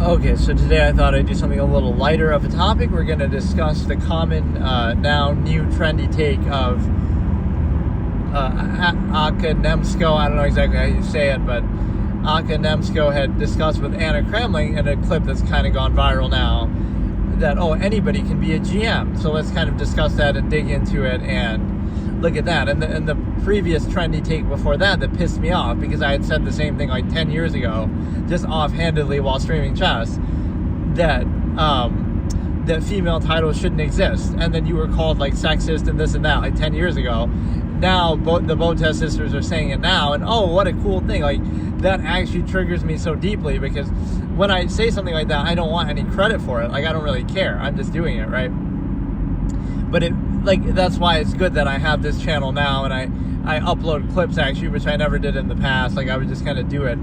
Okay, so today I thought I'd do something a little lighter of a topic. We're going to discuss the common, now new trendy take of Aka Nemsko. I don't know exactly how you say it, but Aka Nemsko had discussed with Anna Kramling in a clip that's kind of gone viral now that, anybody can be a GM. So let's kind of discuss that and dig into it and look at that. And the previous trendy take before that pissed me off, because I had said the same thing like 10 years ago, just offhandedly while streaming chess, that that female titles shouldn't exist. And then you were called like sexist and this and that like 10 years ago. Now the Botez sisters are saying it now, and what a cool thing. Like, that actually triggers me so deeply, because when I say something like that, I don't want any credit for it. Like, I don't really care. I'm just doing it, right? But that's why it's good that I have this channel now, and I upload clips actually, which I never did in the past. Like, I would just kind of do it.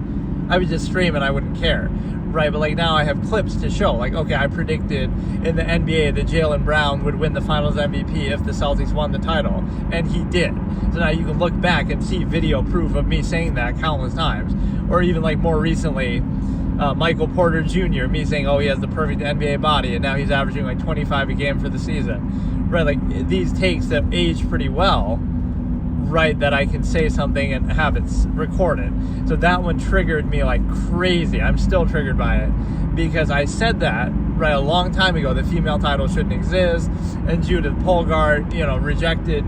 I would just stream and I wouldn't care, right? But like, now I have clips to show. Like, okay, I predicted in the NBA that Jaylen Brown would win the Finals MVP if the Celtics won the title, and he did. So now you can look back and see video proof of me saying that countless times. Or even like more recently, Michael Porter Jr., me saying, he has the perfect NBA body, and now he's averaging like 25 a game for the season, right? Like, these takes that age pretty well, right, that I can say something and have it recorded. So that one triggered me like crazy. I'm still triggered by it, because I said that right a long time ago, that female titles shouldn't exist, and Judith Polgart, rejected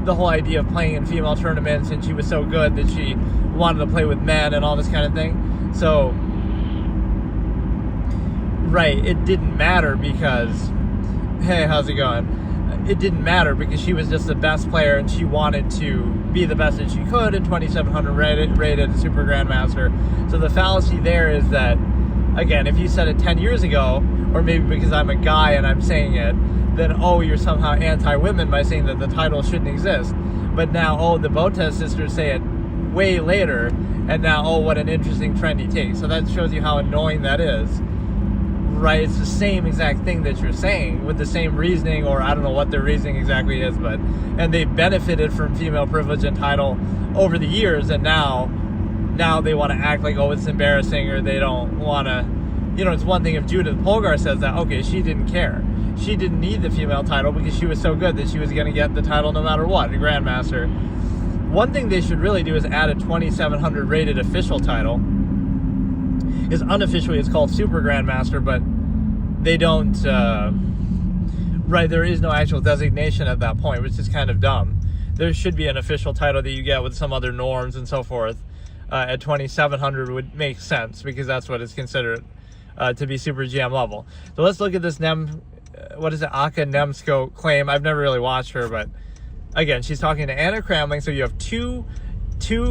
the whole idea of playing in female tournaments, and she was so good that she wanted to play with men and all this kind of thing. So, right, it didn't matter because, hey, how's it going? It didn't matter because she was just the best player, and she wanted to be the best that she could, and 2,700 rated super grandmaster. So the fallacy there is that, again, if you said it 10 years ago, or maybe because I'm a guy and I'm saying it, then you're somehow anti-women by saying that the title shouldn't exist. But now, the Botez sisters say it way later, and now, what an interesting trendy take. So that shows you how annoying that is. Right, it's the same exact thing that you're saying with the same reasoning, or I don't know what their reasoning exactly is, and they've benefited from female privilege and title over the years, and now they want to act like, it's embarrassing, or they don't want to, it's one thing if Judith Polgar says that, okay, she didn't care. She didn't need the female title because she was so good that she was going to get the title no matter what, a grandmaster. One thing they should really do is add a 2,700 rated official title. Because unofficially it's called Super Grandmaster, but they don't, there is no actual designation at that point, which is kind of dumb. There should be an official title that you get with some other norms and so forth. At 2,700 would make sense, because that's what is considered to be Super GM level. So let's look at this Aka Nemsko claim. I've never really watched her, but again, she's talking to Anna Kramling. So you have two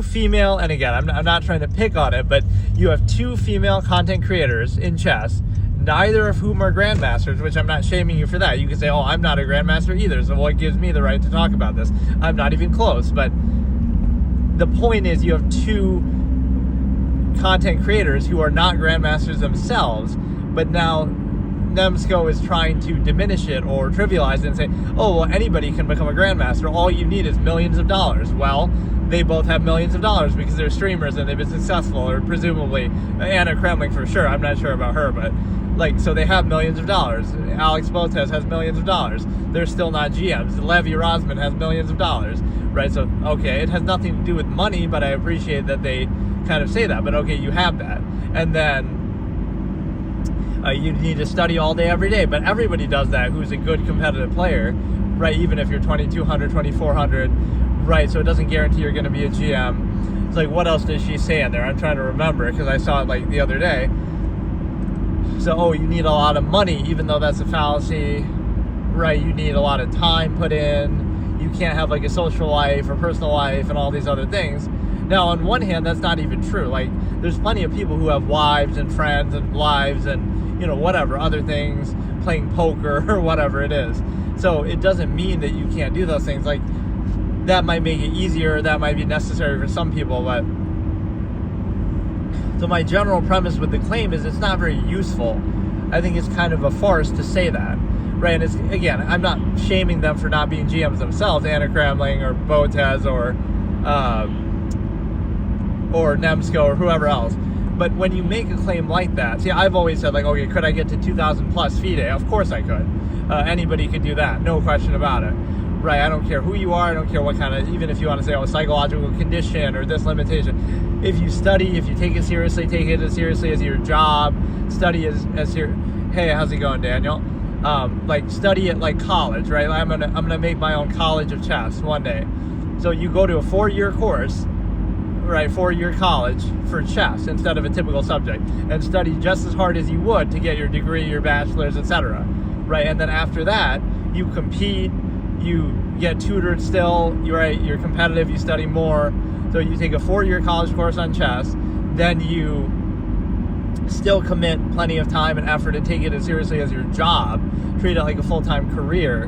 female, and again, I'm not trying to pick on it, but you have two female content creators in chess, neither of whom are grandmasters, which I'm not shaming you for that. You can say, I'm not a grandmaster either, so what gives me the right to talk about this? I'm not even close. But the point is, you have two content creators who are not grandmasters themselves, but now Nemsko is trying to diminish it or trivialize it and say, anybody can become a grandmaster. All you need is millions of dollars. Well, they both have millions of dollars because they're streamers and they've been successful, or presumably Anna Kramling for sure. I'm not sure about her, but so they have millions of dollars. Alex Botez has millions of dollars. They're still not GMs. Levy Rozman has millions of dollars, right? So, okay, it has nothing to do with money, but I appreciate that they kind of say that. But okay, you have that. And then you need to study all day, every day. But everybody does that who's a good competitive player, right? Even if you're 2,200, 2,400, right? So it doesn't guarantee you're going to be a GM. It's like, what else does she say in there? I'm trying to remember, because I saw it like the other day. So, you need a lot of money, even though that's a fallacy, right? You need a lot of time put in. You can't have like a social life or personal life and all these other things. Now, on one hand, that's not even true. Like, there's plenty of people who have wives and friends and lives and, whatever, other things, playing poker or whatever it is. So it doesn't mean that you can't do those things. Like, that might make it easier, that might be necessary for some people, but so my general premise with the claim is it's not very useful. I think it's kind of a farce to say that, right? And it's, again, I'm not shaming them for not being GMs themselves, Anna Kramling or Botez or Nemsko or whoever else, But when you make a claim like that, see, I've always said, like, okay, could I get to 2,000 plus FIDE? Of course I could. Anybody could do that, no question about it, right? I don't care who you are, I don't care what kind of, even if you want to say, oh, psychological condition or this limitation. If you study, if you take it seriously as your job, study as your, hey, how's it going, Daniel? Like, study it like college, right? I'm gonna make my own college of chess one day. So you go to a 4-year course, right, 4-year college for chess instead of a typical subject, and study just as hard as you would to get your degree, your bachelor's, etc. Right, and then after that, you compete, you get tutored still, you're competitive, you study more. So you take a 4-year college course on chess, then you still commit plenty of time and effort and take it as seriously as your job, treat it like a full-time career,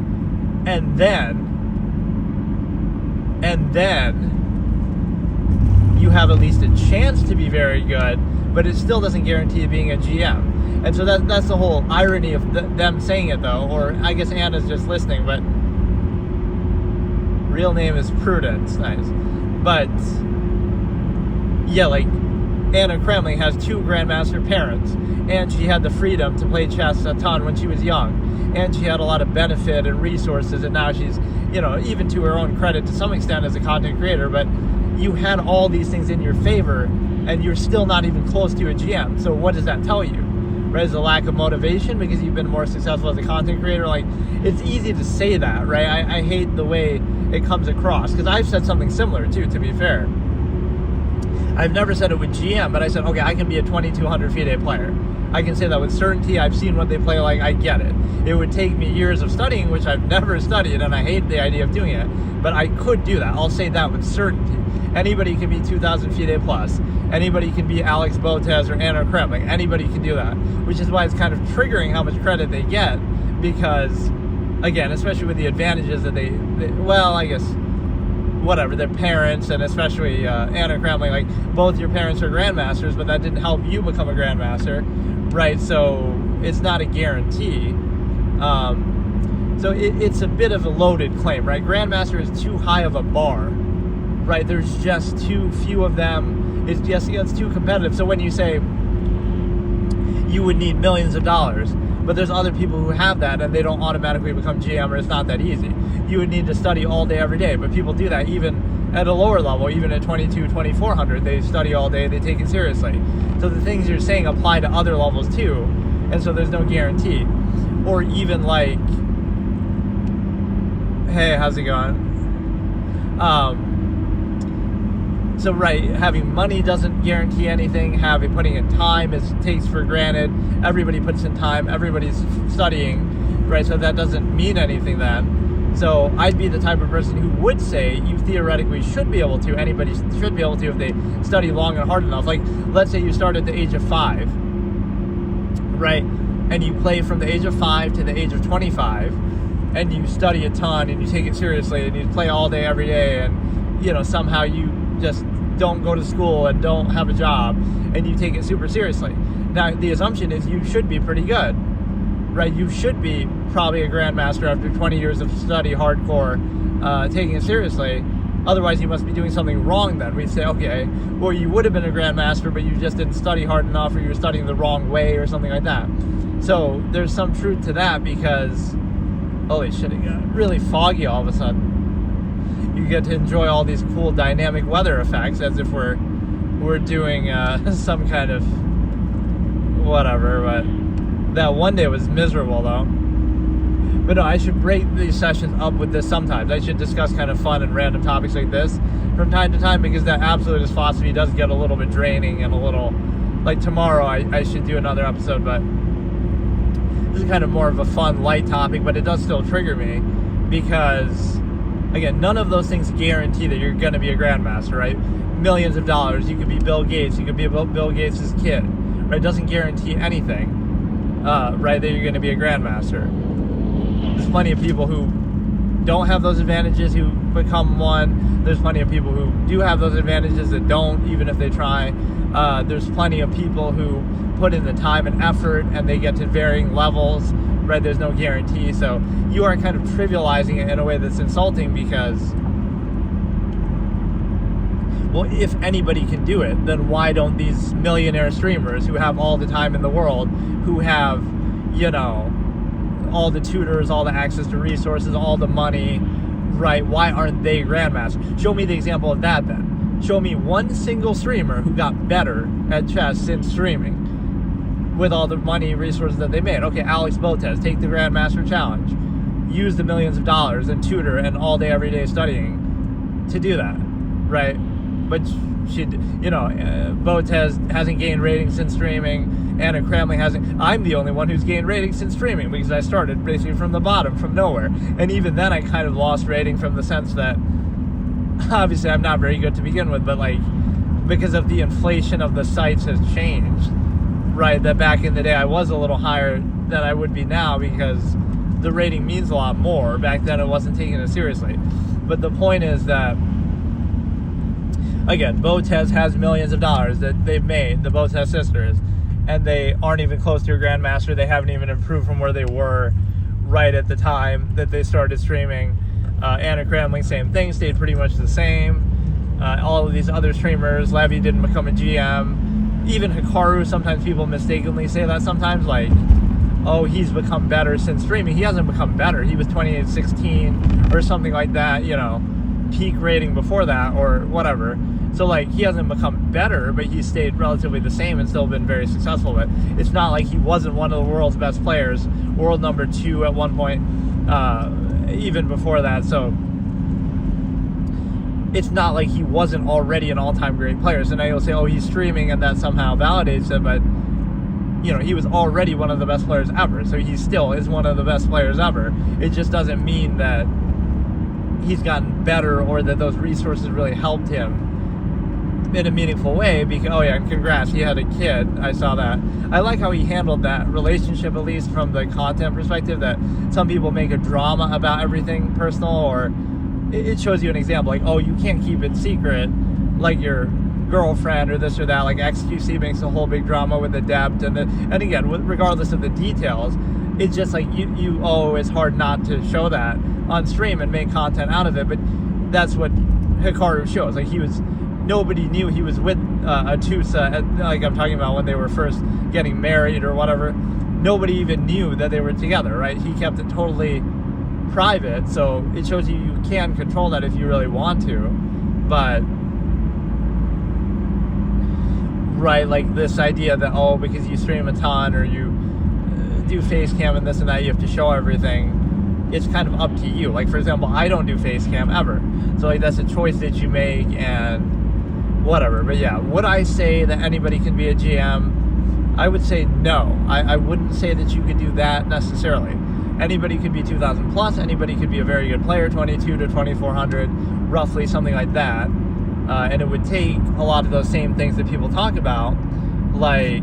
and then you have at least a chance to be very good, but it still doesn't guarantee you being a GM. And so that's the whole irony of them saying it, though. Or I guess Anna's just listening, but real name is Prudence. Nice. But yeah, like, Anna Kremling has 2 grandmaster parents, and she had the freedom to play chess a ton when she was young, and she had a lot of benefit and resources, and now she's, you know, even to her own credit to some extent as a content creator, but you had all these things in your favor, and you're still not even close to a GM. So what does that tell you? Right? Is a lack of motivation because you've been more successful as a content creator? Like, it's easy to say that, right? I hate the way it comes across, because I've said something similar too, to be fair. I've never said it with GM, but I said, okay, I can be a 2,200 FIDE player. I can say that with certainty. I've seen what they play like. I get it. It would take me years of studying, which I've never studied, and I hate the idea of doing it, but I could do that. I'll say that with certainty. Anybody can be 2,000 FIDE plus. Anybody can be Alex Botez or Anna Kremling. Anybody can do that, which is why it's kind of triggering how much credit they get, because, again, especially with the advantages that they well, I guess, whatever, their parents, and especially Anna Kremling, like, both your parents are grandmasters, but that didn't help you become a grandmaster, right? So it's not a guarantee. So it's a bit of a loaded claim, right? Grandmaster is too high of a bar, right? There's just too few of them. It's too competitive. So when you say you would need millions of dollars, but there's other people who have that and they don't automatically become GM, or it's not that easy. You would need to study all day, every day, but people do that even at a lower level, even at 2,400, they study all day, they take it seriously. So the things you're saying apply to other levels too, and so there's no guarantee. Or even like, hey, how's it going? So right, having money doesn't guarantee anything. Putting in time is takes for granted. Everybody puts in time. Everybody's studying, right? So that doesn't mean anything then. So I'd be the type of person who would say you theoretically should be able to. Anybody should be able to if they study long and hard enough. Like, let's say you start at the age of 5, right? And you play from the age of 5 to the age of 25, and you study a ton and you take it seriously and you play all day, every day, and, you know, somehow you just don't go to school and don't have a job and you take it super seriously. Now, the assumption is you should be pretty good, right? You should be probably a grandmaster after 20 years of study, hardcore, taking it seriously. Otherwise, you must be doing something wrong then. We'd say, okay, well, you would have been a grandmaster, but you just didn't study hard enough, or you were studying the wrong way or something like that. So there's some truth to that, because, holy shit, it got really foggy all of a sudden. You get to enjoy all these cool dynamic weather effects as if we're doing some kind of whatever, but that one day was miserable though. But no, I should break these sessions up with this sometimes. I should discuss kind of fun and random topics like this from time to time, because that absolutist philosophy does get a little bit draining and a little, like tomorrow I should do another episode, but this is kind of more of a fun, light topic, but it does still trigger me because, again, none of those things guarantee that you're going to be a grandmaster, right? Millions of dollars. You could be Bill Gates. You could be Bill Gates' kid, right? It doesn't guarantee anything, right, that you're going to be a grandmaster. There's plenty of people who don't have those advantages who become one. There's plenty of people who do have those advantages that don't, even if they try. There's plenty of people who put in the time and effort and they get to varying levels, right? There's no guarantee. So you are kind of trivializing it in a way that's insulting, because, well, if anybody can do it, then why don't these millionaire streamers who have all the time in the world, who have, you know, all the tutors, all the access to resources, all the money, right? Why aren't they grandmasters? Show me the example of that then. Show me one single streamer who got better at chess since streaming with all the money, resources that they made. Okay, Alex Botez, take the Grandmaster Challenge. Use the millions of dollars and tutor and all day, every day studying to do that, right? But she, you know, Botez hasn't gained ratings since streaming. Anna Cramley hasn't. I'm the only one who's gained ratings since streaming because I started basically from the bottom, from nowhere. And even then I kind of lost rating from the sense that obviously I'm not very good to begin with, but like because of the inflation of the sites has changed, right? That back in the day I was a little higher than I would be now because the rating means a lot more. Back then it wasn't taken as seriously. But the point is that, again, Botez has millions of dollars that they've made, the Botez sisters, and they aren't even close to a grandmaster. They haven't even improved from where they were right at the time that they started streaming. Anna Cramling, same thing, stayed pretty much the same. All of these other streamers, Levy didn't become a GM. Even Hikaru, sometimes people mistakenly say that sometimes, like, oh, he's become better since streaming. He hasn't become better. He was 28-16 or something like that, you know, peak rating before that or whatever. So, like, he hasn't become better, but he stayed relatively the same and still been very successful. But it's not like he wasn't one of the world's best players, world number 2 at one point, even before that. So it's not like he wasn't already an all-time great player. So now you'll say, oh, he's streaming and that somehow validates it. But, you know, he was already one of the best players ever. So he still is one of the best players ever. It just doesn't mean that he's gotten better or that those resources really helped him in a meaningful way. Because, oh yeah, and congrats, he had a kid. I saw that. I like how he handled that relationship, at least from the content perspective, that some people make a drama about everything personal, or it shows you an example, like, oh, you can't keep it secret, like your girlfriend or this or that. Like XQC makes a whole big drama with the debt, and again, regardless of the details, it's just like it's hard not to show that on stream and make content out of it. But that's what Hikaru shows. Like, nobody knew he was with Atusa, like I'm talking about when they were first getting married or whatever. Nobody even knew that they were together, right? He kept it totally private, so it shows you can control that if you really want to. But right, like this idea that, oh, because you stream a ton or you do face cam and this and that, you have to show everything. It's kind of up to you. Like, for example, I don't do face cam ever, so like that's a choice that you make and whatever. But yeah, would I say that anybody can be a GM? I would say no. I wouldn't say that you could do that necessarily. Anybody could be 2,000 plus. Anybody could be a very good player, 22 to 2,400, roughly, something like that. And it would take a lot of those same things that people talk about, like,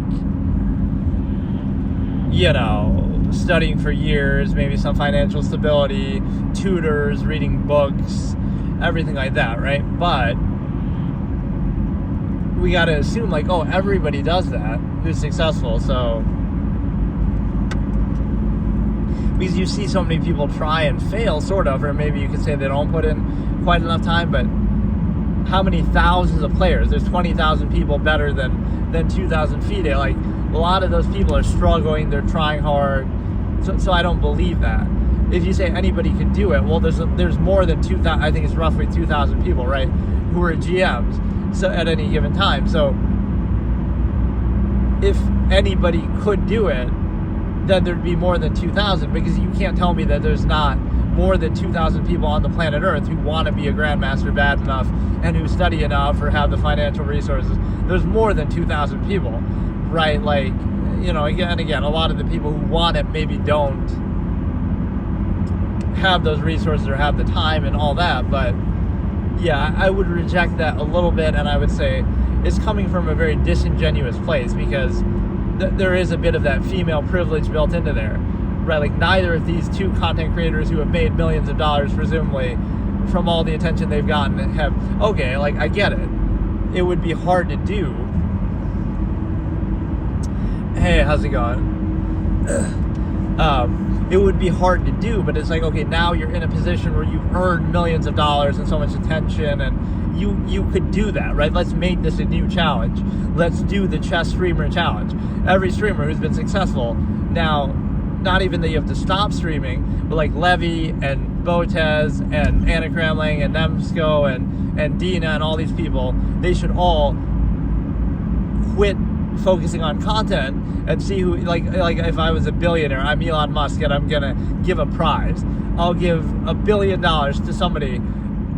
you know, studying for years, maybe some financial stability, tutors, reading books, everything like that, right? But we got to assume, like, oh, everybody does that who's successful. So because you see so many people try and fail, sort of, or maybe you could say they don't put in quite enough time, but how many thousands of players? There's 20,000 people better than 2,000 FIDE. Like, a lot of those people are struggling, they're trying hard, so I don't believe that. If you say anybody can do it, well, there's more than 2,000, I think it's roughly 2,000 people, right, who are GMs so at any given time. So if anybody could do it, then there'd be more than 2,000, because you can't tell me that there's not more than 2,000 people on the planet Earth who want to be a grandmaster bad enough and who study enough or have the financial resources. There's more than 2,000 people, right? Like, you know, again, a lot of the people who want it maybe don't have those resources or have the time and all that. But yeah, I would reject that a little bit, and I would say it's coming from a very disingenuous place, because there is a bit of that female privilege built into there, right? Like, neither of these two content creators who have made millions of dollars, presumably, from all the attention they've gotten, have, okay, like, I get it. It would be hard to do. Hey, how's it going? it would be hard to do. But it's like, okay, now you're in a position where you've earned millions of dollars and so much attention, and you could do that, right? Let's make this a new challenge. Let's do the chess streamer challenge. Every streamer who's been successful now, not even that you have to stop streaming, but like Levy and Botez and Anna Kramling and Nemsko and Dina and all these people, they should all quit focusing on content and see who, like if I was a billionaire, I'm Elon Musk and I'm gonna give a prize. I'll give $1 billion to somebody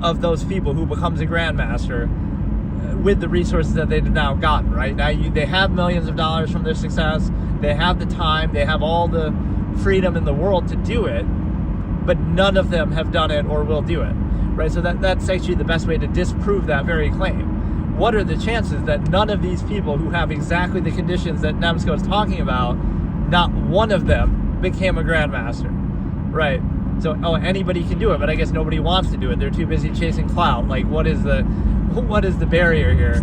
of those people who becomes a grandmaster with the resources that they've now gotten, right? Now they have millions of dollars from their success, they have the time, they have all the freedom in the world to do it, but none of them have done it or will do it, right? So that's actually the best way to disprove that very claim. What are the chances that none of these people who have exactly the conditions that Nemsko is talking about, not one of them became a grandmaster, right? So, anybody can do it, but I guess nobody wants to do it. They're too busy chasing clout. Like, what is the barrier here?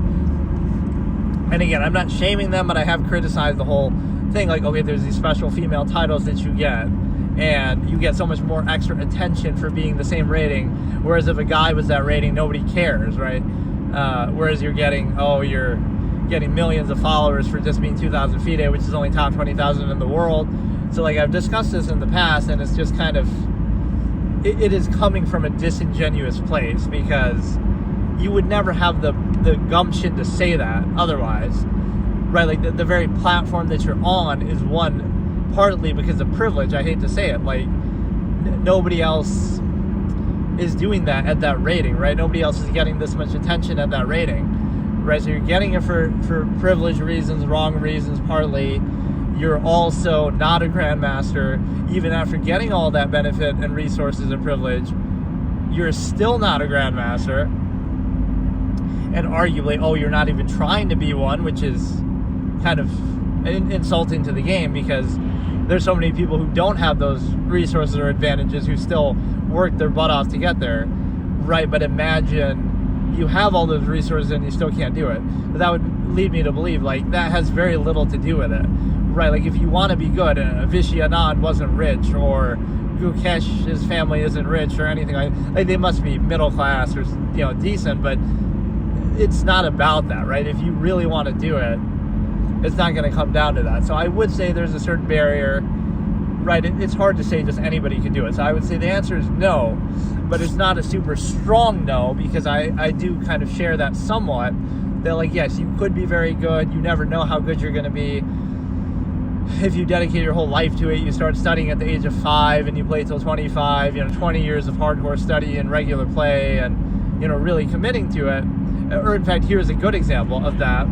And again, I'm not shaming them, but I have criticized the whole thing. Like, okay, there's these special female titles that you get, and you get so much more extra attention for being the same rating, whereas if a guy was that rating, nobody cares, right? Whereas you're getting millions of followers for just being 2,000 FIDE, which is only top 20,000 in the world. So like I've discussed this in the past, and it's just kind of, it is coming from a disingenuous place, because you would never have the gumption to say that otherwise, right? Like the very platform that you're on is one partly because of privilege. I hate to say it, like nobody else is doing that at that rating, right? Nobody else is getting this much attention at that rating, right? So you're getting it for privilege reasons, wrong reasons partly. You're also not a grandmaster. Even after getting all that benefit and resources and privilege, you're still not a grandmaster. And arguably, you're not even trying to be one, which is kind of insulting to the game, because there's so many people who don't have those resources or advantages who still work their butt off to get there, right? But imagine you have all those resources and you still can't do it. But that would lead me to believe like that has very little to do with it, right? Like if you want to be good, and Vishy Anand wasn't rich, or Gukesh's family isn't rich or anything like they must be middle class or decent, but it's not about that, right? If you really want to do it, it's not going to come down to that. So I would say there's a certain barrier, right? It's hard to say just anybody can do it. So I would say the answer is no, but it's not a super strong no, because I do kind of share that somewhat. That like, yes, you could be very good. You never know how good you're going to be. If you dedicate your whole life to it, you start studying at the age of 5 and you play till 25, 20 years of hardcore study and regular play and, really committing to it. Or in fact, here's a good example of that.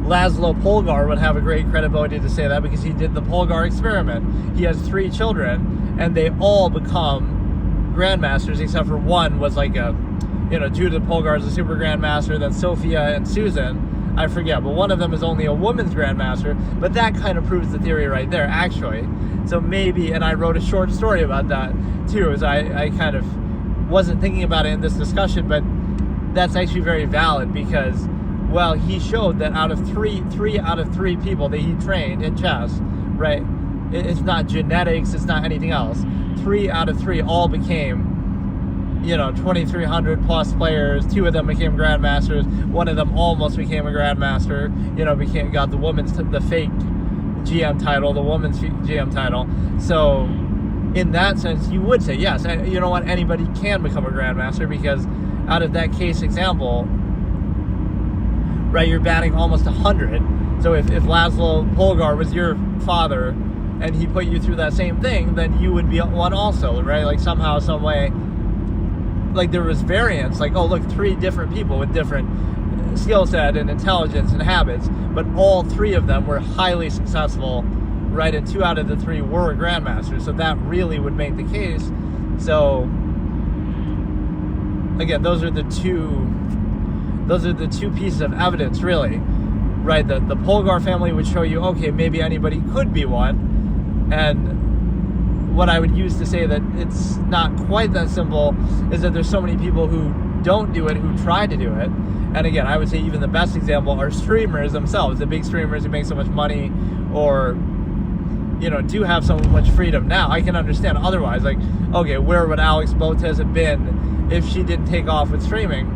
Laszlo Polgar would have a great credibility to say that, because he did the Polgar experiment. He has 3 children, and they all become grandmasters, except for one was like Judith Polgar is a super grandmaster, then Sophia and Susan, I forget, but one of them is only a woman's grandmaster, but that kind of proves the theory right there, actually. So maybe, and I wrote a short story about that, too, as I kind of wasn't thinking about it in this discussion, but that's actually very valid, because well, he showed that out of three out of 3 people that he trained in chess, right? It's not genetics, it's not anything else. 3 out of 3 all became, 2,300 plus players. 2 of them became grandmasters. One of them almost became a grandmaster. Got the fake GM title, the women's GM title. So, in that sense, you would say yes. You know what? Anybody can become a grandmaster, because out of that case example, right, you're batting almost 100. So if Laszlo Polgar was your father and he put you through that same thing, then you would be one also, right? Like somehow, some way, like there was variance. Like, look, 3 different people with different skill set and intelligence and habits, but all 3 of them were highly successful, right? And 2 out of the 3 were grandmasters. So that really would make the case. So again, those are the two pieces of evidence, really, right? The Polgar family would show you, okay, maybe anybody could be one. And what I would use to say that it's not quite that simple is that there's so many people who don't do it, who try to do it. And again, I would say even the best example are streamers themselves, the big streamers who make so much money, or do have so much freedom now. I can understand otherwise. Like, okay, where would Alex Botez have been if she didn't take off with streaming?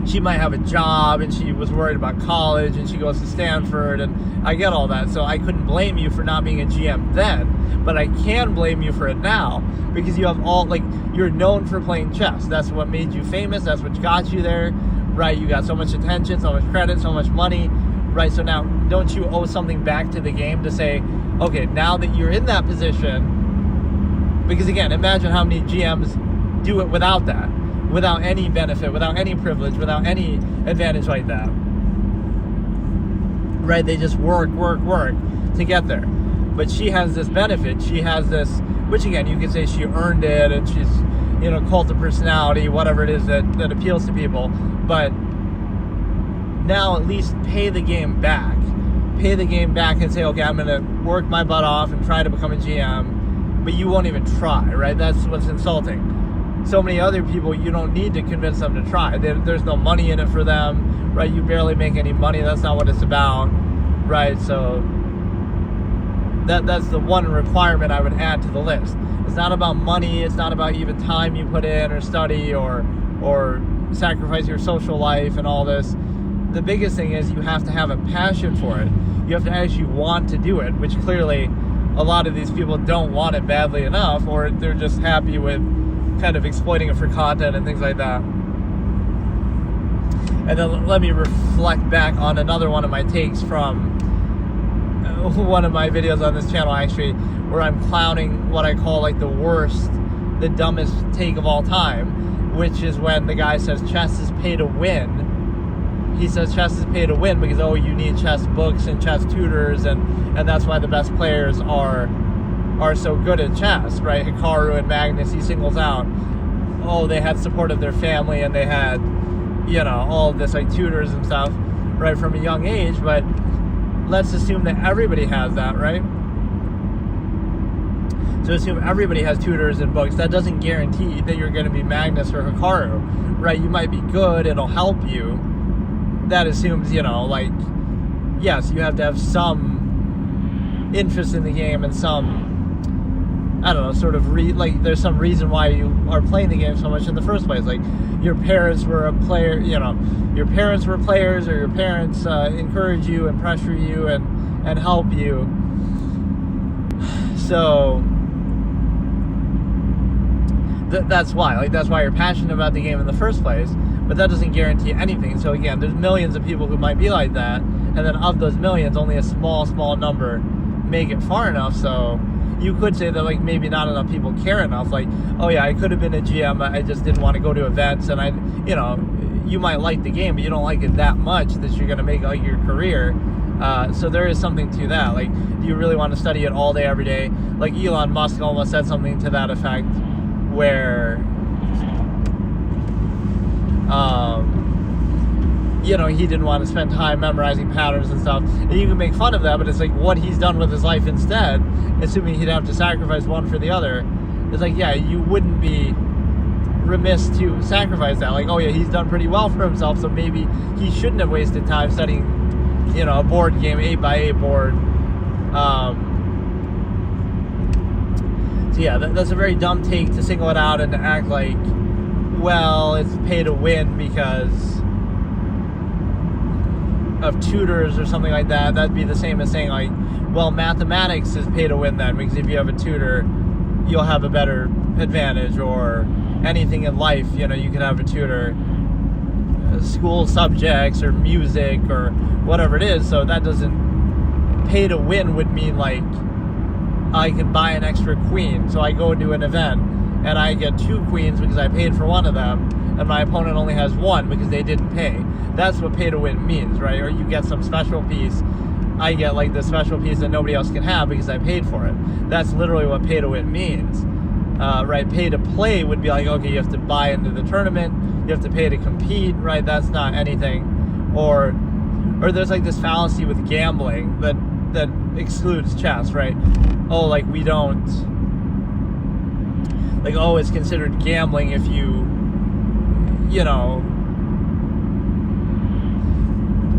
She might have a job and she was worried about college and she goes to Stanford, and I get all that. So I couldn't blame you for not being a GM then, but I can blame you for it now, because you have you're known for playing chess. That's what made you famous. That's what got you there, right? You got so much attention, so much credit, so much money, right? So now, don't you owe something back to the game to say, okay, now that you're in that position? Because again, imagine how many GMs do it without that, without any benefit, without any privilege, without any advantage like that, right? They just work to get there. But she has this benefit. She has this, which again, you could say she earned it, and she's, cult of personality, whatever it is that appeals to people. But now at least pay the game back. Pay the game back and say, okay, I'm going to work my butt off and try to become a GM, but you won't even try, right? That's what's insulting. So many other people, you don't need to convince them to try. There's no money in it for them, right? You barely make any money. That's not what it's about, right? So that's the one requirement I would add to the list. It's not about money. It's not about even time you put in or study or sacrifice your social life and all this. The biggest thing is you have to have a passion for it. You have to actually want to do it, which clearly a lot of these people don't want it badly enough, or they're just happy with kind of exploiting it for content and things like that. And then let me reflect back on another one of my takes from one of my videos on this channel, actually, where I'm clowning what I call the dumbest take of all time, which is when the guy says chess is pay to win. He says chess is pay to win because, you need chess books and chess tutors, and that's why the best players are so good at chess, right? Hikaru and Magnus, he singles out, they had support of their family, and they had, all of this, tutors and stuff, right, from a young age. But let's assume that everybody has that, right? So assume everybody has tutors and books. That doesn't guarantee that you're going to be Magnus or Hikaru, right? You might be good, it'll help you. That assumes, yes, you have to have some interest in the game and some, I don't know, sort of there's some reason why you are playing the game so much in the first place. Like, your parents were a player, your parents were players, or your parents encourage you and pressure you and help you. So that's why. That's why you're passionate about the game in the first place. But that doesn't guarantee anything. So again, there's millions of people who might be like that, and then of those millions, only a small number make it far enough. So you could say that maybe not enough people care enough. I could have been a GM, I just didn't want to go to events, and you might like the game, but you don't like it that much that you're going to make your career. So there is something to that. Do you really want to study it all day, every day? Elon Musk almost said something to that effect, where he didn't want to spend time memorizing patterns and stuff. And you can make fun of that, but it's what he's done with his life instead, assuming he'd have to sacrifice one for the other. It's you wouldn't be remiss to sacrifice that. He's done pretty well for himself, so maybe he shouldn't have wasted time studying, a board game, 8x8 board. So yeah, that's a very dumb take to single it out and to act like, it's pay to win because of tutors or something like that. That'd be the same as saying mathematics is pay to win then, because if you have a tutor, you'll have a better advantage, or anything in life, you could have a tutor, school subjects or music or whatever it is. So that doesn't, pay to win would mean I can buy an extra queen. So I go to an event and I get 2 queens because I paid for one of them, and my opponent only has 1 because they didn't pay. That's what pay to win means, right? Or you get some special piece. I get the special piece that nobody else can have because I paid for it. That's literally what pay to win means, right? Pay to play would be okay, you have to buy into the tournament, you have to pay to compete, right? That's not anything. Or there's this fallacy with gambling that excludes chess, right? We don't, it's considered gambling if you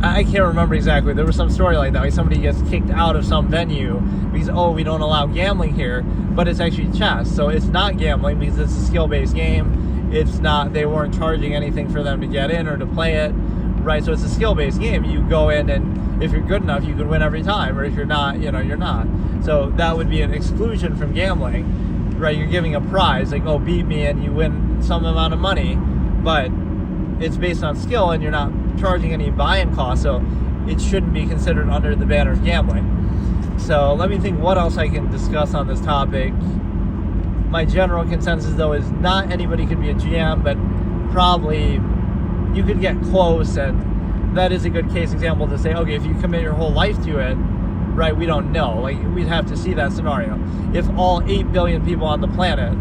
I can't remember exactly. There was some story like that, like somebody gets kicked out of some venue because, oh, we don't allow gambling here, but it's actually chess. So it's not gambling because it's a skill-based game. It's not, they weren't charging anything for them to get in or to play it, right? So it's a skill-based game. You go in, and if you're good enough, you can win every time, or if you're not, you're not. So that would be an exclusion from gambling, right? You're giving a prize, like, oh, beat me and you win some amount of money, but it's based on skill and you're not charging any buy-in costs, so it shouldn't be considered under the banner of gambling. So let me think what else I can discuss on this topic. My general consensus, though, is not anybody could be a GM, but probably you could get close, and that is a good case example to say, okay, if you commit your whole life to it, right, we don't know. Like, we'd have to see that scenario. If all 8 billion people on the planet,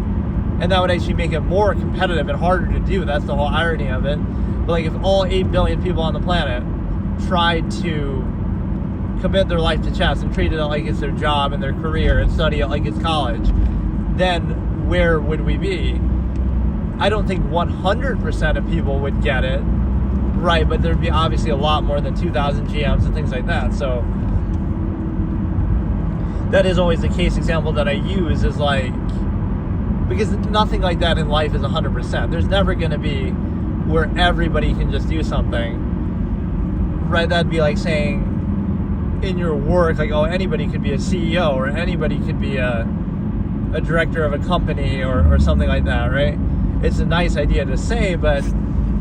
and that would actually make it more competitive and harder to do, that's the whole irony of it. But like, if all 8 billion people on the planet tried to commit their life to chess and treat it like it's their job and their career and study it like it's college, then where would we be? I don't think 100% of people would get it, right? But there'd be obviously a lot more than 2,000 GMs and things like that. So that is always the case example that I use, is like, because nothing like that in life is 100%. There's never going to be where everybody can just do something, right? That'd be like saying in your work, like, oh, anybody could be a CEO, or anybody could be a director of a company, or something like that, right? It's a nice idea to say, but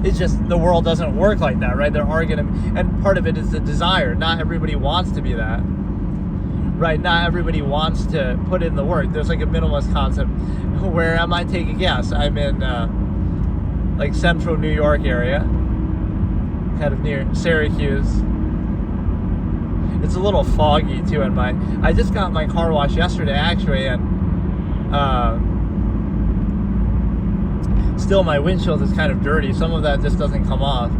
it's just, the world doesn't work like that, right? There are going to, and part of it is the desire. Not everybody wants to be that, right? Not everybody wants to put in the work. There's like a minimalist concept. Where am I? Take a guess. I'm in like central New York area, kind of near Syracuse. It's a little foggy too in I just got my car washed yesterday actually, and still my windshield is kind of dirty. Some of that just doesn't come off.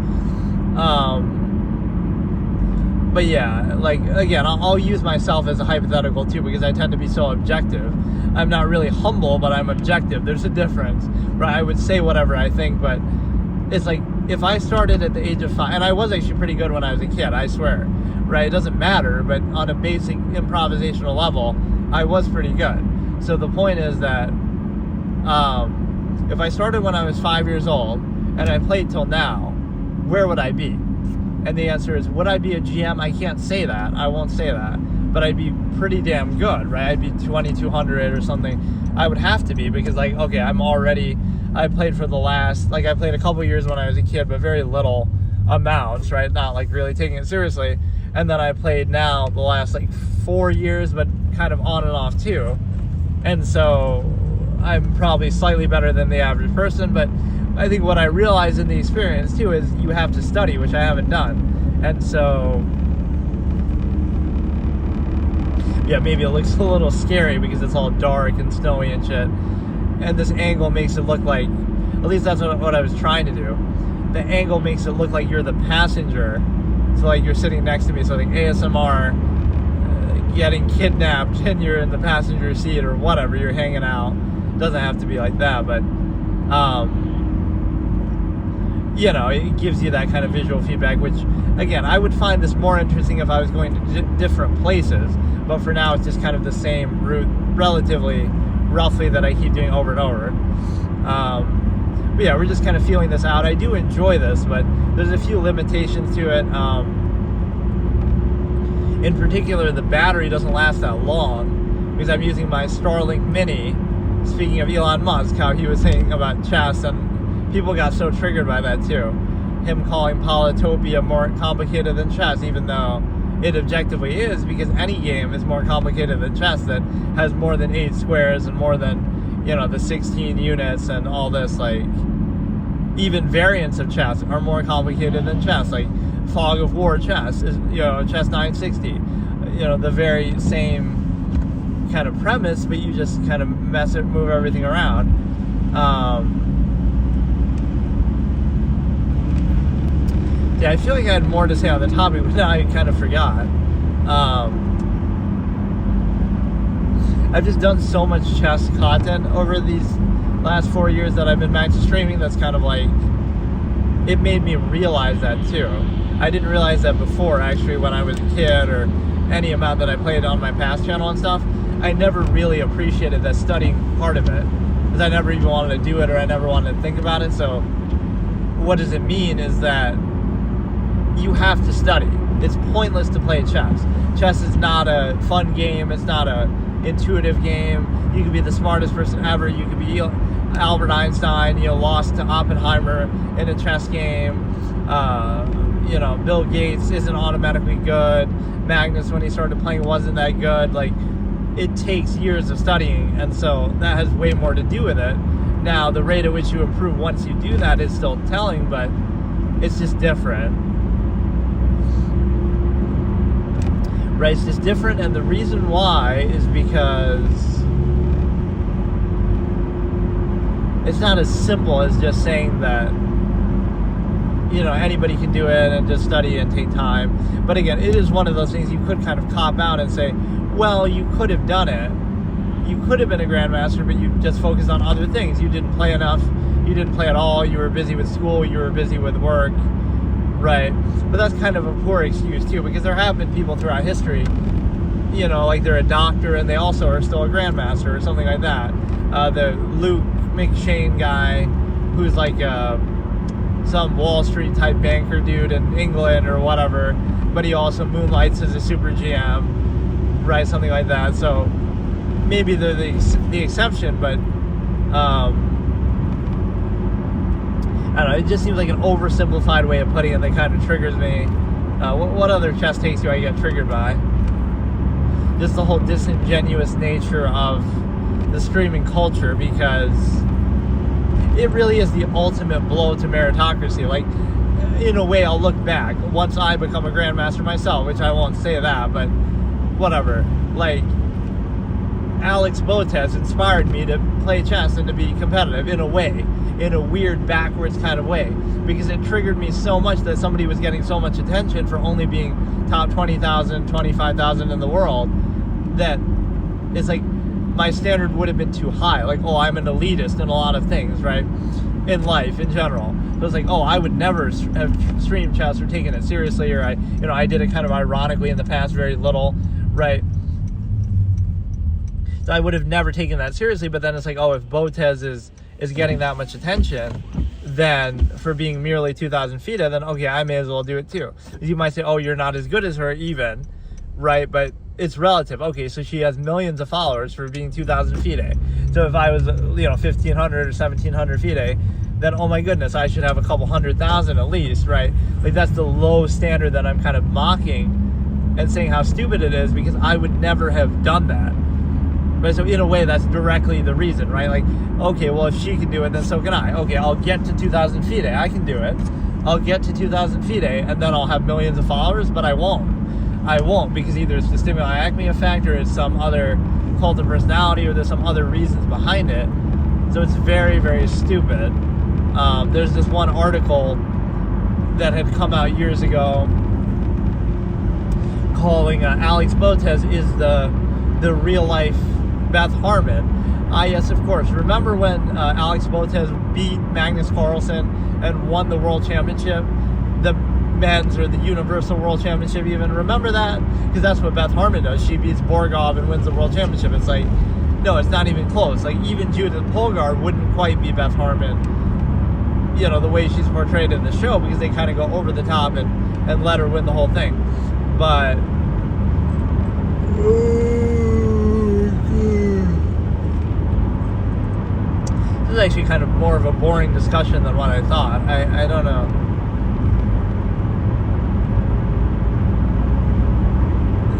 But yeah, like, again, I'll use myself as a hypothetical too, because I tend to be so objective. I'm not really humble, but I'm objective. There's a difference, right? I would say whatever I think, but it's like, if I started at the age of 5, and I was actually pretty good when I was a kid, I swear, right? It doesn't matter, but on a basic improvisational level, I was pretty good. So the point is that if I started when I was 5 years old and I played till now, where would I be? And the answer is, would I be a GM? I can't say that. I won't say that. But I'd be pretty damn good, right? I'd be 2,200 or something. I would have to be, because, like, okay, I played for the last, like, I played a couple years when I was a kid, but very little amounts, right? Not, like, really taking it seriously. And then I played now the last, like, 4 years, but kind of on and off, too. And so I'm probably slightly better than the average person, but I think what I realized in the experience too is you have to study, which I haven't done. And so, yeah, maybe it looks a little scary because it's all dark and snowy and shit. And this angle makes it look like, at least that's what I was trying to do. The angle makes it look like you're the passenger. So like you're sitting next to me, so like ASMR, getting kidnapped and you're in the passenger seat or whatever, you're hanging out. It doesn't have to be like that, but it gives you that kind of visual feedback, which, again, I would find this more interesting if I was going to different places, but for now it's just kind of the same route, roughly, that I keep doing over and over. But yeah, we're just kind of feeling this out. I do enjoy this, but there's a few limitations to it. In particular, the battery doesn't last that long because I'm using my Starlink Mini. Speaking of Elon Musk, how he was saying about chess, and people got so triggered by that too. Him calling Polytopia more complicated than chess, even though it objectively is, because any game is more complicated than chess that has more than 8 squares and more than, the 16 units and all this. Like, even variants of chess are more complicated than chess. Like, Fog of War chess is, chess 960. The very same kind of premise, but you just kind of move everything around. Yeah, I feel like I had more to say on the topic, but now I kind of forgot. I've just done so much chess content over these last 4 years that I've been back to streaming. That's kind of like, it made me realize that too. I didn't realize that before, actually, when I was a kid, or any amount that I played on my past channel and stuff. I never really appreciated the studying part of it, because I never even wanted to do it, or I never wanted to think about it. So what does it mean is that you have to study. It's pointless to play chess. Chess is not a fun game. It's not a intuitive game. You could be the smartest person ever. You could be Albert Einstein, lost to Oppenheimer in a chess game. Bill Gates isn't automatically good. Magnus, when he started playing, wasn't that good. Like, it takes years of studying, and so that has way more to do with it. Now, the rate at which you improve once you do that is still telling, but it's just different. Right? It's just different, and the reason why is because it's not as simple as just saying that anybody can do it and just study and take time. But again, it is one of those things you could kind of cop out and say, well, you could have done it. You could have been a grandmaster, but you just focused on other things. You didn't play enough. You didn't play at all. You were busy with school. You were busy with work. Right? But that's kind of a poor excuse too, because there have been people throughout history, like they're a doctor and they also are still a grandmaster or something like that. The Luke McShane guy, who's like some Wall Street type banker dude in England or whatever, but he also moonlights as a super GM, right? Something like that. So maybe they're the exception, but I don't know. It just seems like an oversimplified way of putting it that kind of triggers me. What other chess takes do I get triggered by? Just the whole disingenuous nature of the streaming culture, because it really is the ultimate blow to meritocracy. Like, in a way, I'll look back once I become a grandmaster myself, which I won't say that, but whatever. Like, Alex Botez inspired me to play chess and to be competitive in a way, in a weird backwards kind of way, because it triggered me so much that somebody was getting so much attention for only being top 20,000, 25,000 in the world, that it's like my standard would have been too high. Like, oh, I'm an elitist in a lot of things, right? In life, in general. So it's like, oh, I would never have streamed chess or taken it seriously, or I did it kind of ironically in the past, very little, right? So I would have never taken that seriously, but then it's like, oh, if Botez is getting that much attention, then for being merely 2,000 FIDE, then okay, I may as well do it too. You might say, oh, you're not as good as her even, right? But it's relative. Okay, so she has millions of followers for being 2,000 FIDE. So if I was, 1,500 or 1,700 FIDE, then oh my goodness, I should have a couple 100,000 at least, right? Like, that's the low standard that I'm kind of mocking and saying how stupid it is, because I would never have done that. But so in a way, that's directly the reason, right? Like, okay, well, if she can do it, then so can I. Okay, I'll get to 2,000 FIDE. I can do it. I'll get to 2,000 FIDE, and then I'll have millions of followers, but I won't. I won't, because either it's the stimuli acme effect, or it's some other cult of personality, or there's some other reasons behind it. So it's very, very stupid. There's this one article that had come out years ago calling Alex Botez is the real life Beth Harmon. Yes, of course. Remember when Alex Botez beat Magnus Carlsen and won the world championship? The men's, or the universal world championship even. Remember that? Because that's what Beth Harmon does. She beats Borgov and wins the world championship. It's like, no, it's not even close. Like, even Judith Polgar wouldn't quite be Beth Harmon, the way she's portrayed in the show, because they kind of go over the top and let her win the whole thing. But this is actually kind of more of a boring discussion than what I thought. I don't know.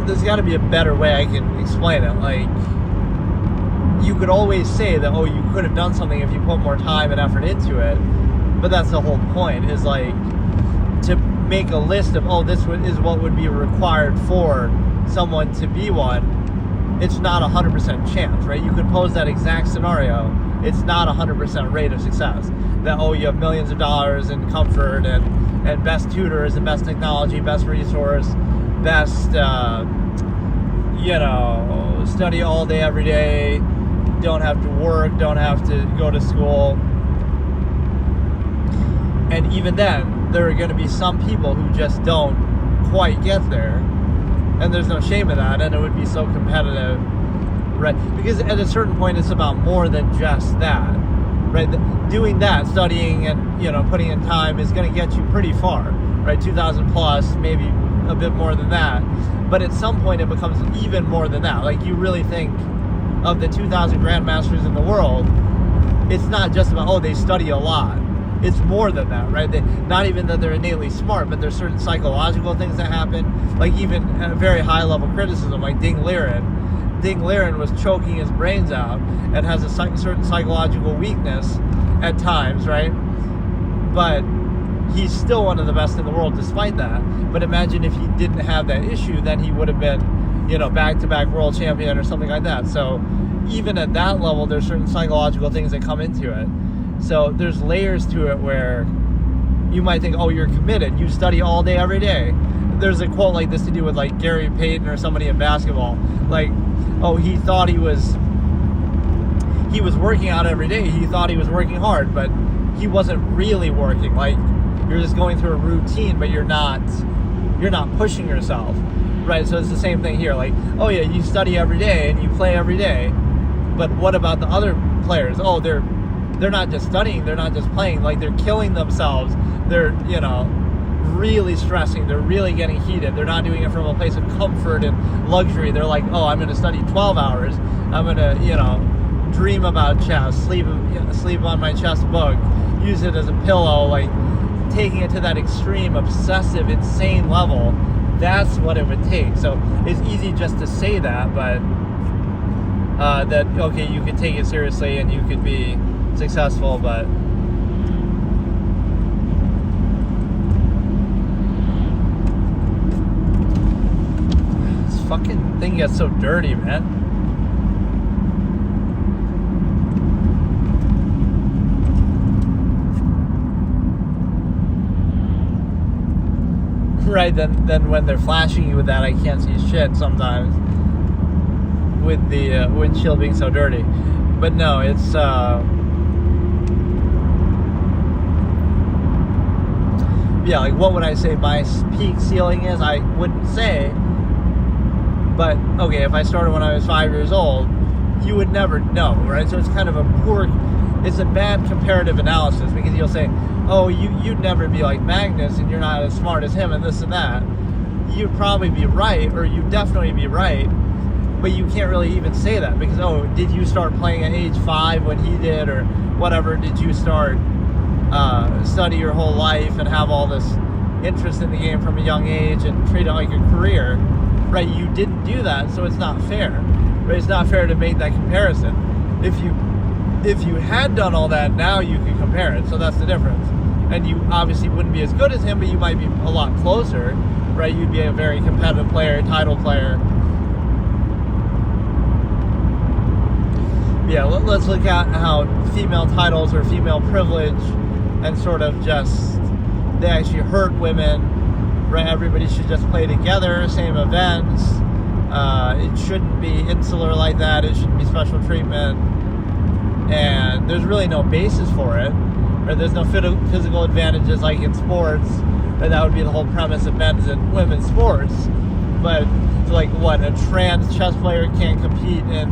There's got to be a better way I can explain it. Like, you could always say that, oh, you could have done something if you put more time and effort into it, but that's the whole point, is like to make a list of, oh, this is what would be required for someone to be one. It's not 100% chance, right? You could pose that exact scenario. It's not 100% rate of success. That, oh, you have millions of dollars in comfort and best tutors and best technology, best resource, best, study all day, every day, don't have to work, don't have to go to school, And even then, there are going to be some people who just don't quite get there. And there's no shame in that, and it would be so competitive, right? Because at a certain point, it's about more than just that, right? Doing that, studying and, you know, putting in time is going to get you pretty far, right? 2,000 plus, maybe a bit more than that. But at some point, it becomes even more than that. Like, you really think of the 2,000 grandmasters in the world, it's not just about, oh, they study a lot. It's more than that, right? Not even that they're innately smart, but there's certain psychological things that happen. Like, even a very high level criticism, like Ding Liren. Ding Liren was choking his brains out and has a certain psychological weakness at times, right? But he's still one of the best in the world despite that. But imagine if he didn't have that issue, then he would have been, you know, back-to-back world champion or something like that. So even at that level, there's certain psychological things that come into it. So there's layers to it where you might think, oh, you're committed. You study all day, every day. There's a quote like this to do with like Gary Payton or somebody in basketball. Like, oh, he thought he was working out every day. He thought he was working hard, but he wasn't really working. Like, you're just going through a routine, but you're not pushing yourself, right? So it's the same thing here. Like, oh yeah, you study every day and you play every day, but what about the other players? Oh, they're not just studying, they're not just playing, like they're killing themselves, they're, you know, really stressing, they're really getting heated, they're not doing it from a place of comfort and luxury. They're like, oh, I'm going to study 12 hours, I'm going to, you know, dream about chess, sleep on my chess book, use it as a pillow, like taking it to that extreme, obsessive, insane level. That's what it would take. So it's easy just to say that, but that, okay, you could take it seriously and you could be successful, but this fucking thing gets so dirty, man. Right, then when they're flashing you with that, I can't see shit sometimes with the windshield being so dirty. But no, it's yeah, like what would I say my peak ceiling is? I wouldn't say, but okay, if I started when I was 5 years old, you would never know, right? So it's kind of it's a bad comparative analysis, because you'll say, oh, you'd never be like Magnus and you're not as smart as him and this and that. You'd probably be right, or you'd definitely be right, but you can't really even say that, because, oh, did you start playing at age 5 when he did, or whatever? Did you start study your whole life and have all this interest in the game from a young age and treat it like a career, right? You didn't do that, so it's not fair, right? It's not fair to make that comparison. If you had done all that, now you could compare it, so that's the difference. And you obviously wouldn't be as good as him, but you might be a lot closer, right? You'd be a very competitive player, title player. Yeah, let's look at how female titles or female privilege and sort of just, they actually hurt women, right? Everybody should just play together, same events. It shouldn't be insular like that. It shouldn't be special treatment. And there's really no basis for it, right? There's no physical advantages like in sports, right? That would be the whole premise of men's and women's sports. But like, what, a trans chess player can't compete in,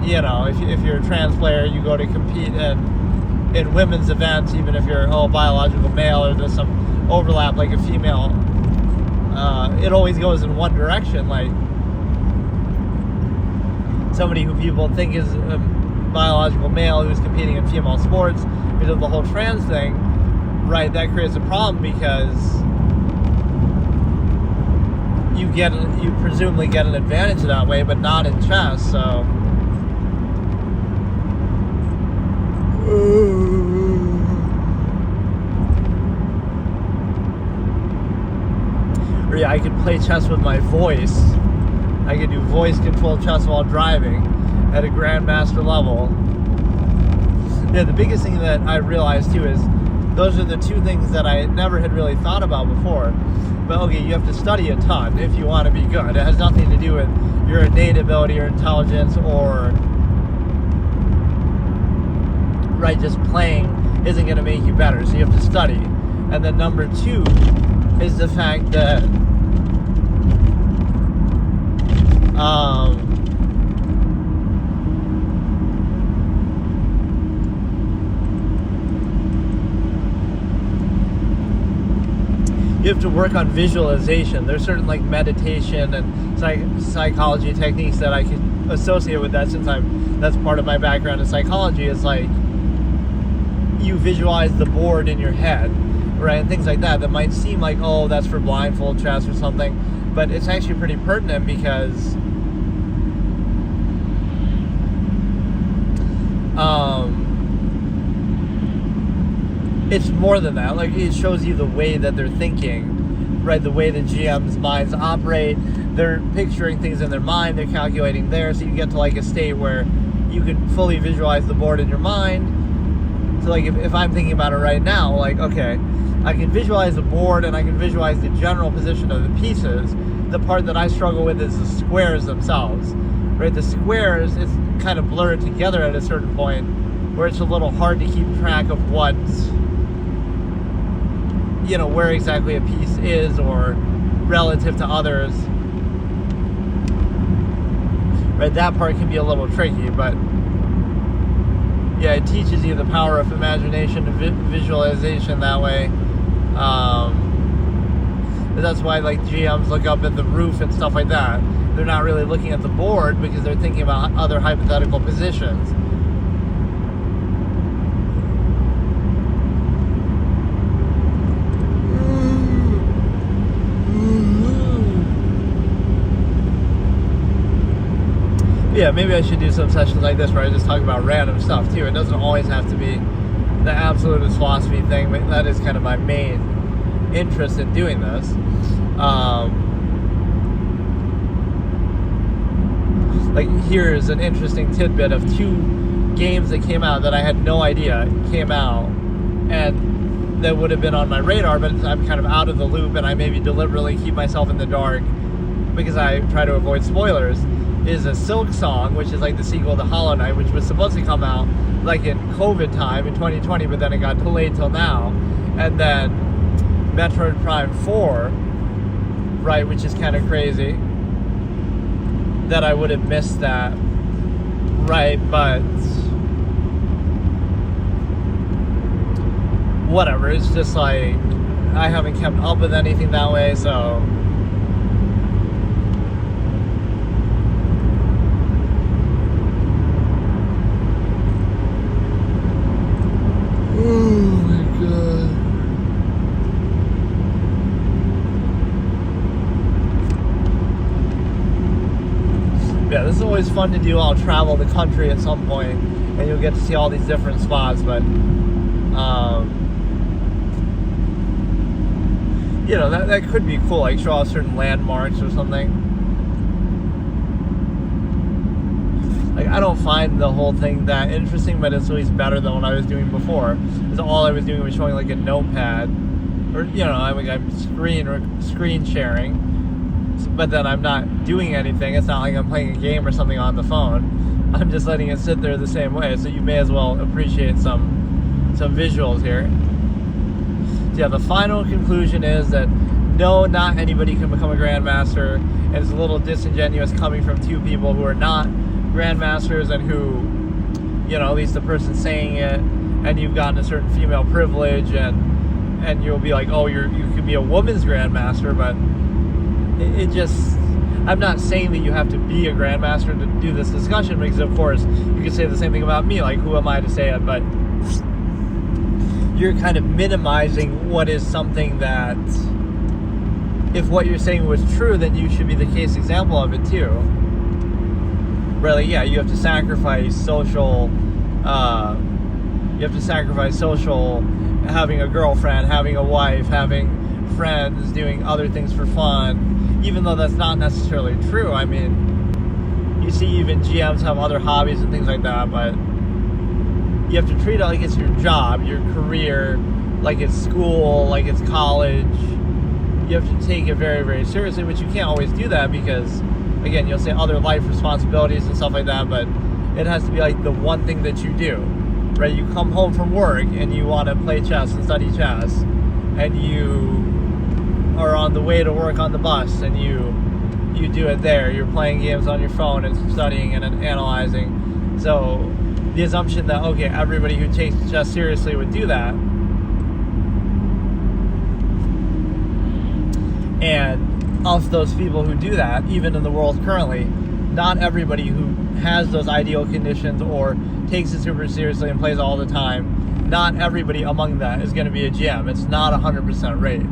you know, if you're a trans player, you go to compete in women's events, even if you're a biological male, or there's some overlap like a female. It always goes in one direction. Like, somebody who people think is a biological male who's competing in female sports, because of the whole trans thing, right? That creates a problem, because you presumably get an advantage that way, but not in chess. So or yeah, I could play chess with my voice. I could do voice controlled chess while driving at a grandmaster level. Yeah, the biggest thing that I realized too is those are the two things that I never had really thought about before. But okay, you have to study a ton if you want to be good. It has nothing to do with your innate ability or intelligence, or right, just playing isn't going to make you better. So you have to study. And then number two is the fact that you have to work on visualization. There's certain like meditation and psychology techniques that I can associate with that, since that's part of my background in psychology. Is like you visualize the board in your head, right, and things like that might seem like, oh, that's for blindfold chess or something, but it's actually pretty pertinent because it's more than that. Like, it shows you the way that they're thinking, right? The way the GM's minds operate. They're picturing things in their mind. They're calculating there. So you get to like a state where you can fully visualize the board in your mind. So like if I'm thinking about it right now, like, okay, I can visualize the board and I can visualize the general position of the pieces. The part that I struggle with is the squares themselves, right? The squares, it's kind of blurred together at a certain point where it's a little hard to keep track of what's, you know, where exactly a piece is or relative to others. Right, that part can be a little tricky, but yeah, it teaches you the power of imagination and visualization that way. That's why like GMs look up at the roof and stuff like that. They're not really looking at the board because they're thinking about other hypothetical positions. Yeah, maybe I should do some sessions like this where I just talk about random stuff too. It doesn't always have to be the absolutist philosophy thing, but that is kind of my main interest in doing this. Like, here's an interesting tidbit of two games that came out that I had no idea came out, and that would have been on my radar, but I'm kind of out of the loop, and I maybe deliberately keep myself in the dark because I try to avoid spoilers. Is a Silk Song, which is like the sequel to Hollow Knight, which was supposed to come out like in COVID time in 2020, but then it got delayed till now. And then Metroid Prime 4, right, which is kind of crazy that I would have missed that, right, but whatever, it's just like I haven't kept up with anything that way, so yeah, this is always fun to do. I'll travel the country at some point and you'll get to see all these different spots, but you know, that could be cool, like show off certain landmarks or something. Like, I don't find the whole thing that interesting, but it's at least better than what I was doing before. Because all I was doing was showing like a notepad, or you know, I'm screen sharing, but then I'm not doing anything. It's not like I'm playing a game or something on the phone. I'm just letting it sit there the same way. So you may as well appreciate some visuals here. So yeah, the final conclusion is that no, not anybody can become a grandmaster, and it's a little disingenuous coming from two people who are not grandmasters and who, you know, at least the person saying it, and you've gotten a certain female privilege, and you'll be like, oh, you could be a woman's grandmaster, but it just, I'm not saying that you have to be a grandmaster to do this discussion, because of course you could say the same thing about me, like who am I to say it, but you're kind of minimizing what is something that, if what you're saying was true, then you should be the case example of it too. Really, yeah, you have to sacrifice social, having a girlfriend, having a wife, having friends, doing other things for fun, even though that's not necessarily true. I mean, you see even GMs have other hobbies and things like that, but you have to treat it like it's your job, your career, like it's school, like it's college. You have to take it very, very seriously, but you can't always do that because, again, you'll say other life responsibilities and stuff like that, but it has to be like the one thing that you do. right? You come home from work and you want to play chess and study chess, and you are on the way to work on the bus, and you do it there. You're playing games on your phone and studying and analyzing. So the assumption that, okay, everybody who takes chess seriously would do that, and of those people who do that, even in the world currently, not everybody who has those ideal conditions or takes it super seriously and plays all the time, not everybody among that is going to be a GM. It's not 100% rate.